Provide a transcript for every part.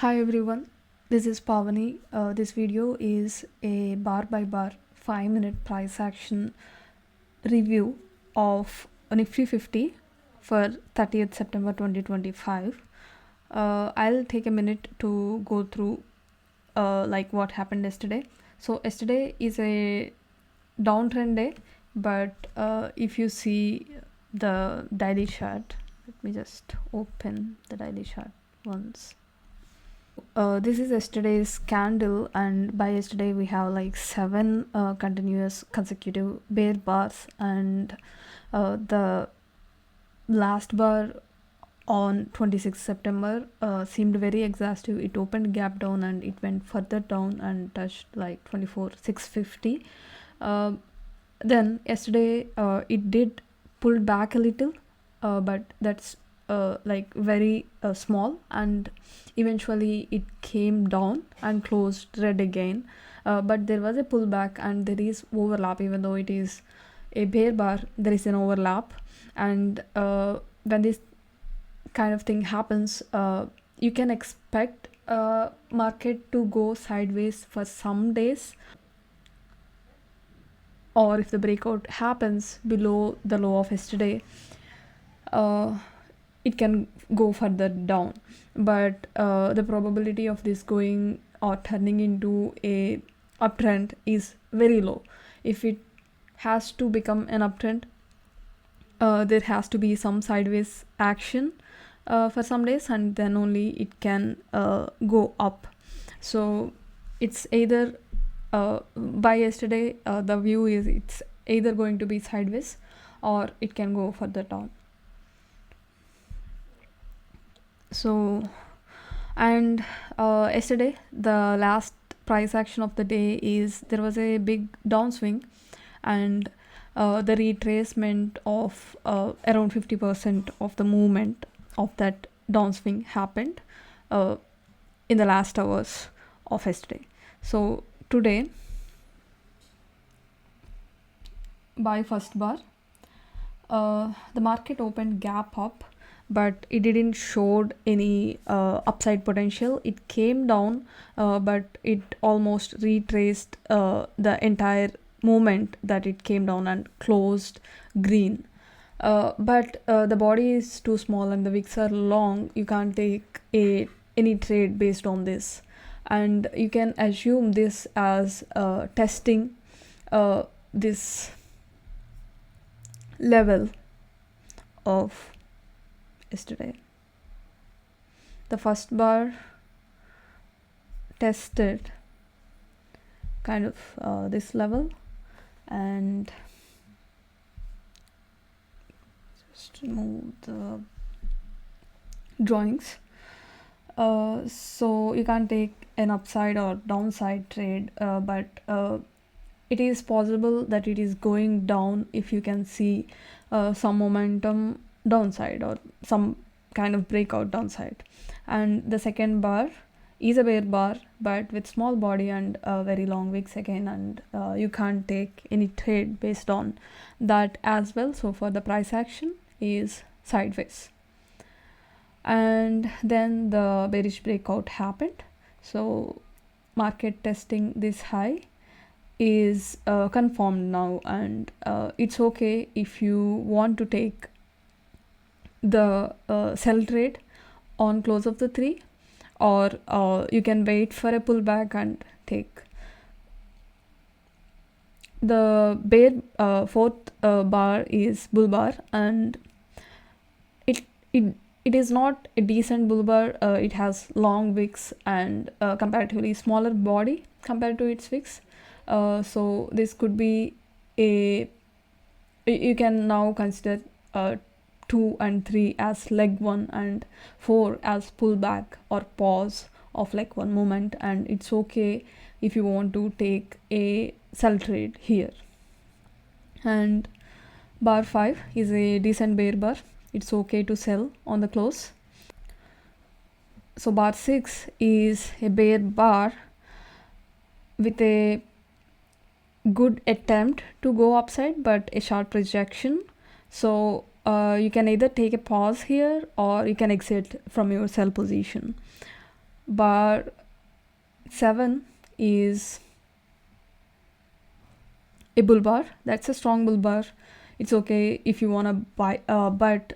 Hi everyone, this is Pavani. This video is a bar by bar 5-minute price action review of Nifty 50 for 30th September 2025. I'll take a minute to go through like what happened yesterday. So yesterday is a downtrend day, but if you see the daily chart, let me just open the daily chart once. This is yesterday's candle, and by yesterday we have like 7 continuous consecutive bear bars, and the last bar on 26th September seemed very exhaustive. It opened gap down and it went further down and touched like 24,650. Then yesterday it did pull back a little, but that's like very small, and eventually it came down and closed red again. But there was a pullback and there is overlap. Even though it is a bear bar, there is an overlap, and when this kind of thing happens, you can expect market to go sideways for some days, or if the breakout happens below the low of yesterday, it can go further down. But the probability of this going or turning into a uptrend is very low. If it has to become an uptrend, there has to be some sideways action for some days, and then only it can go up. So it's either by yesterday the view is it's either going to be sideways or it can go further down. So, and yesterday the last price action of the day is there was a big downswing, and the retracement of around 50% of the movement of that downswing happened in the last hours of yesterday. So today, by first bar, the market opened gap up, but it didn't showed any upside potential. It came down, but it almost retraced the entire movement that it came down and closed green. But the body is too small and the wicks are long. You can't take any trade based on this, and you can assume this as testing this level of yesterday. The first bar tested kind of this level, and just move the drawings. So you can't take an upside or downside trade, but it is possible that it is going down if you can see some momentum downside or some kind of breakout downside. And the second bar is a bear bar, but with small body and very long wicks again, and you can't take any trade based on that as well. So for the price action is sideways, and then the bearish breakout happened. So market testing this high is confirmed now, and it's okay if you want to take the sell trade on close of the 3, or you can wait for a pullback and take. The bear fourth bar is bull bar, and it is not a decent bull bar. It has long wicks and comparatively smaller body compared to its wicks. So this could be you can now consider 2 and 3 as leg 1 and 4 as pullback or pause of leg 1 movement, and it's okay if you want to take a sell trade here. And bar 5 is a decent bear bar. It's okay to sell on the close. So bar 6 is a bear bar with a good attempt to go upside, but a sharp rejection. So you can either take a pause here or you can exit from your sell position. Bar 7 is a bull bar. That's a strong bull bar. It's okay if you want to buy, but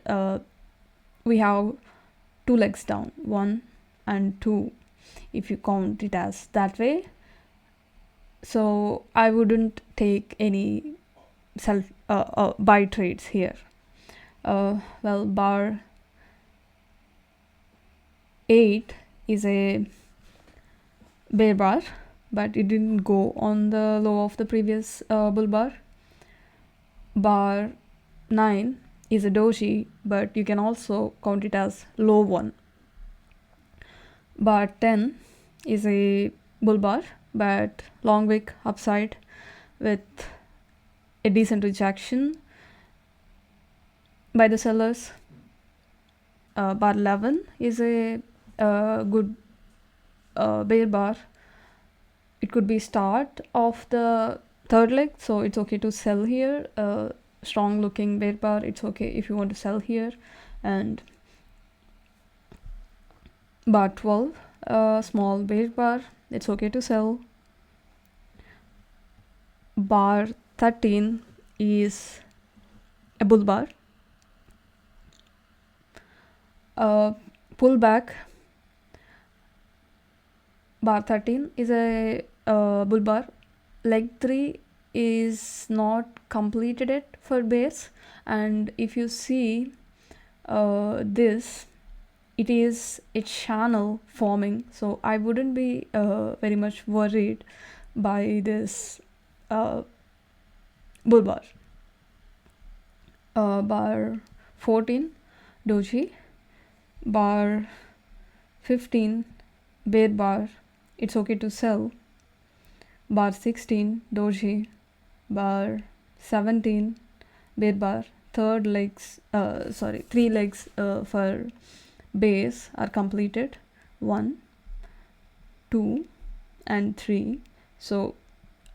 we have 2 legs down, 1 and 2, if you count it as that way. So I wouldn't take any buy trades here. Well, bar 8 is a bear bar, but it didn't go on the low of the previous bull bar. Bar 9 is a doji, but you can also count it as low one. Bar 10 is a bull bar, but long wick upside with a decent rejection by the sellers. Bar 11 is a good bear bar. It could be start of the third leg, so it's okay to sell here. Strong looking bear bar, it's okay if you want to sell here. And bar 12, small bear bar, it's okay to sell. Bar 13 is a bull bar. Pullback. Bar 13 is a bull bar. Leg 3 is not completed it for bears, and if you see this, it is a channel forming, so I wouldn't be very much worried by this bull bar. Bar 14 doji. Bar 15 bear bar, it's okay to sell. Bar 16 doji. Bar 17 bear bar. Three legs for bears are completed, 1, 2 and 3. So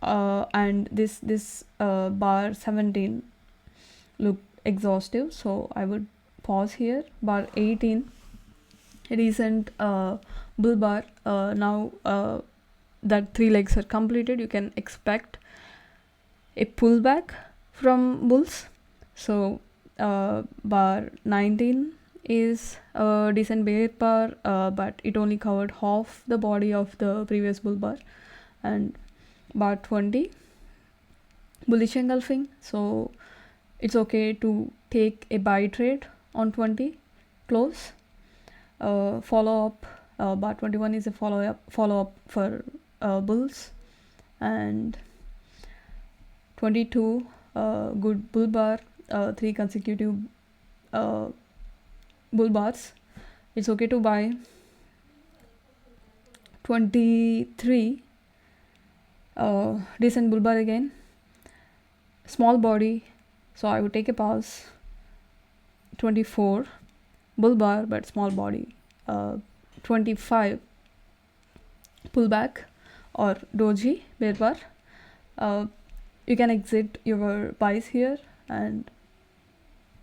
and this bar 17 look exhaustive, so I would pause here. Bar 18, recent bull bar. Now that 3 legs are completed, you can expect a pullback from bulls. So bar 19 is a decent bear bar, but it only covered half the body of the previous bull bar. And bar 20, bullish engulfing, so it's okay to take a buy trade on 20 close. Follow up, bar 21 is a follow up for bulls. And 22, good bull bar, 3 consecutive bull bars, it's okay to buy. 23, decent bull bar again, small body, so I would take a pause. 24, bull bar but small body. 25, pullback or doji bear bar. You can exit your buys here. And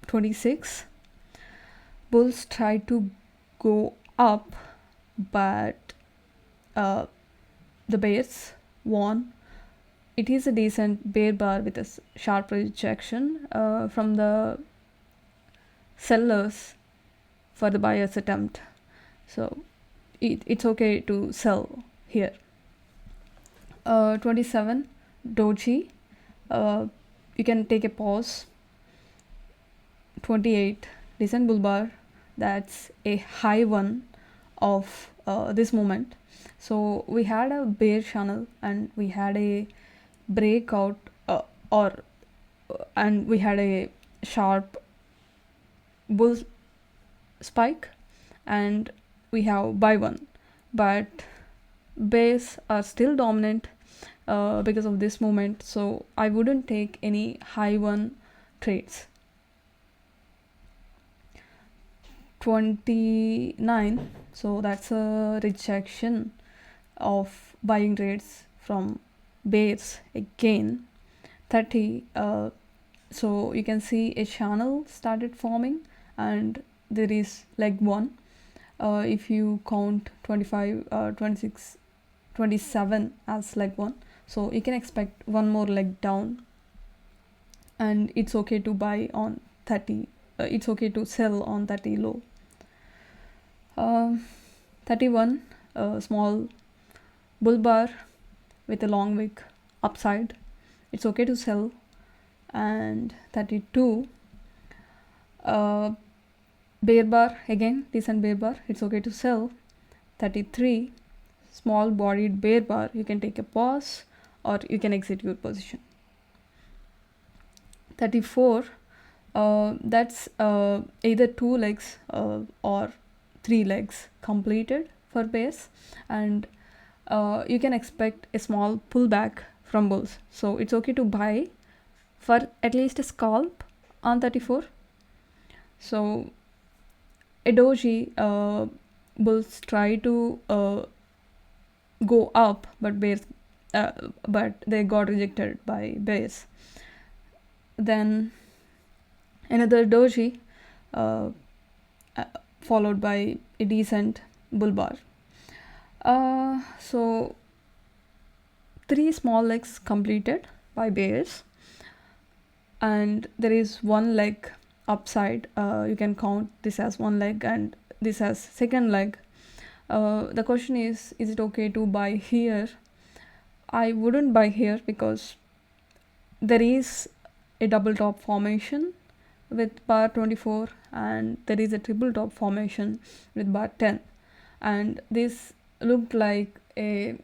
26, bulls try to go up, but the bears won. It is a decent bear bar with a sharp rejection from the sellers for the buyer's attempt, so it's okay to sell here. 27, doji, you can take a pause. 28, decent bull bar, that's a high one of this moment. So we had a bear channel and we had a breakout and we had a sharp bull spike, and we have buy one, but bears are still dominant because of this moment, so I wouldn't take any high one trades. 29, so that's a rejection of buying trades from bears again. 30, so you can see a channel started forming and there is leg 1, if you count 25, 26, 27 as leg 1. So you can expect one more leg down, and it's okay to buy on 30. It's okay to sell on 30 low. 31, small bull bar with a long wick upside. It's okay to sell. And 32, bear bar, again decent bear bar, it's okay to sell. 33, small bodied bear bar, you can take a pause or you can exit your position. 34, that's either 2 legs or 3 legs completed for bears, and you can expect a small pullback from bulls, so it's okay to buy for at least a scalp on 34. So a doji, bulls try to go up, but they got rejected by bears. Then another doji, followed by a decent bull bar. So 3 small legs completed by bears, and there is 1 leg upside. You can count this as 1 leg and this as second leg. The question is it okay to buy here? I wouldn't buy here because there is a double top formation with bar 24 and there is a triple top formation with bar 10, and this looked like a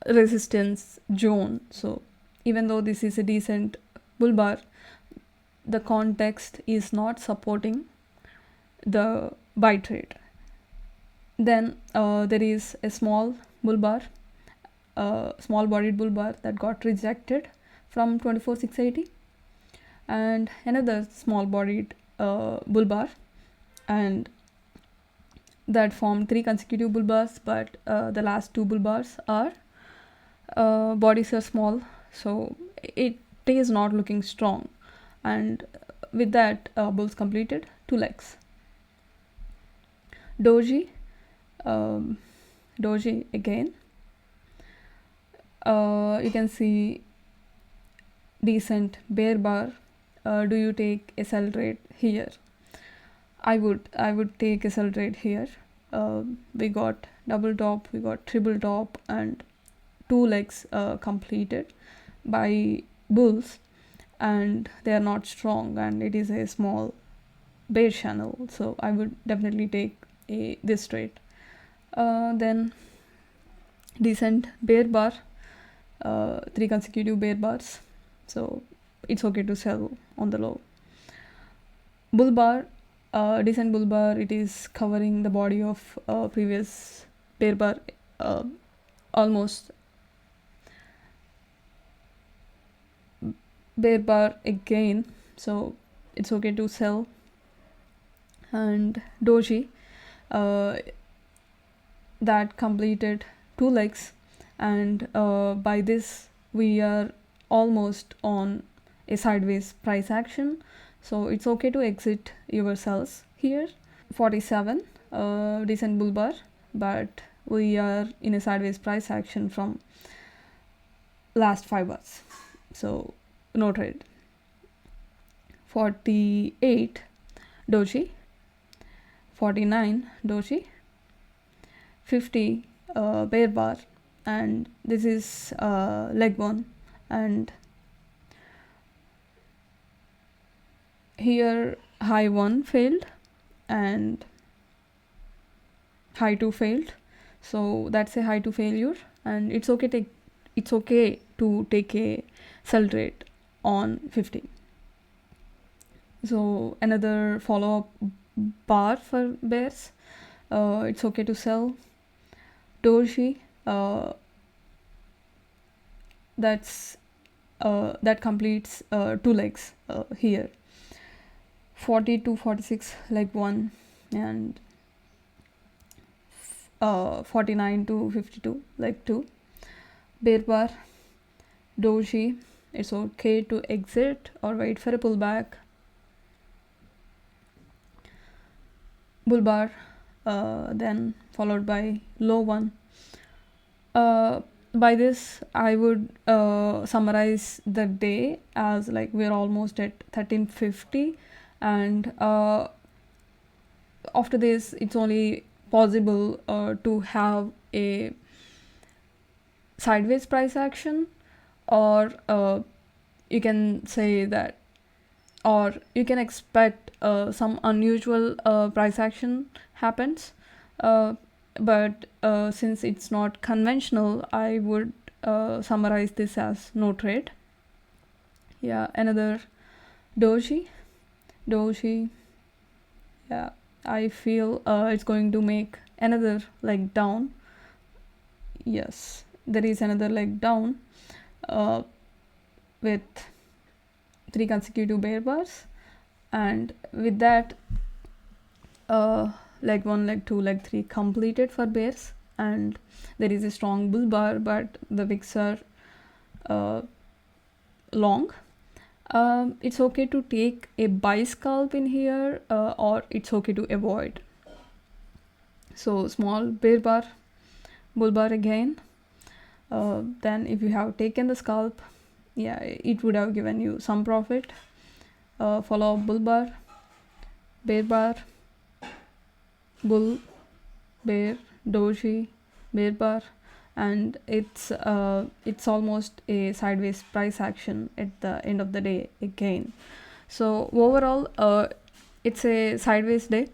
resistance zone. So even though this is a decent bull bar, the context is not supporting the buy trade. Then there is a small bull bar, small bodied bull bar that got rejected from 24,680, and another small bodied bull bar, and that formed 3 consecutive bull bars, but the last 2 bull bars are bodies are small, so it is not looking strong, and with that bulls completed 2 legs. Doji, again, you can see decent bear bar. Do you take a sell rate here? I would take a sell rate here. We got double top, we got triple top, and 2 legs completed by bulls, and they are not strong, and it is a small bear channel, so I would definitely take this trade. Then decent bear bar, 3 consecutive bear bars, so it's okay to sell on the low. Bull bar, decent bull bar, it is covering the body of previous bear bar, almost. Bear bar again, so it's okay to sell. And doji, that completed 2 legs, and by this we are almost on a sideways price action, so it's okay to exit your sells here. 47, decent bull bar, but we are in a sideways price action from last 5 bars, so no trade. 48, doji. 49, doji. 50, bear bar, and this is leg 1, and here high 1 failed and high 2 failed, so that's a high 2 failure, and it's okay to take a sell rate on 50. So another follow-up bar for bears, it's okay to sell. Doji, that completes 2 legs here. 40 to 46, leg 1, and 49 to 52, leg 2. Bear bar, doji, it's okay to exit or wait for a pullback. bull bar, then followed by low one. By this I would summarize the day as like we're almost at 1350, and after this it's only possible to have a sideways price action, or you can say that, or you can expect some unusual price action happens, but since it's not conventional, I would summarize this as no trade. Yeah, another doji. Yeah, I feel it's going to make another leg down. Yes, there is another leg down with 3 consecutive bear bars, and with that leg 1, leg 2, leg 3 completed for bears, and there is a strong bull bar, but the wicks are long. It's okay to take a buy scalp in here, or it's okay to avoid. So small bear bar, bull bar again. Then if you have taken the scalp, yeah, it would have given you some profit. Follow up bull bar, bear bar, bull, bear, doji, bear bar, and it's almost a sideways price action at the end of the day again. So overall it's a sideways day.